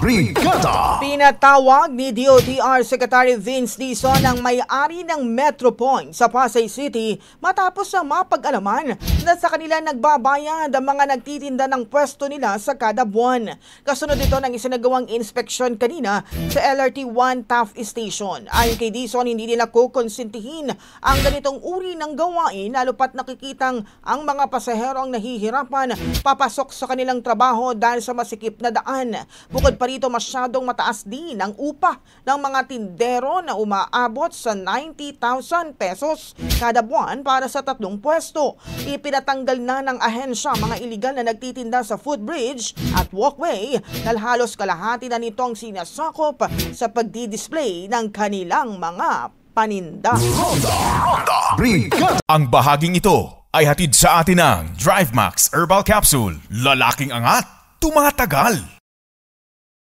Brigada! Pinatawag ni DOTR Secretary Vince Dizon ang may-ari ng Metro Point sa Pasay City matapos na mapag-alaman na sa kanila nagbabayad ang mga nagtitinda ng pwesto nila sa kada buwan. Kasunod ito ng isinagawang inspeksyon kanina sa LRT-1 Taft Station. Ayon kay Dizon, hindi nila kukonsintihin ang ganitong uri ng gawain lalo pat nakikitang ang mga pasahero ang nahihirapan papasok sa kanilang trabaho dahil sa masikip na daan. Bukod pa rito, masyadong mataas din ang upa ng mga tindero na umaabot sa 90,000 pesos kada buwan para sa 3 pwesto. Ipinatanggal na ng ahensya mga iligal na nagtitinda sa footbridge at walkway dahil halos kalahati na nitong sinasakop sa pagdi-display ng kanilang mga paninda. Ronda Brigada! Ang bahaging ito ay hatid sa atin ng DriveMax Herbal Capsule. Lalaking angat, tumatagal.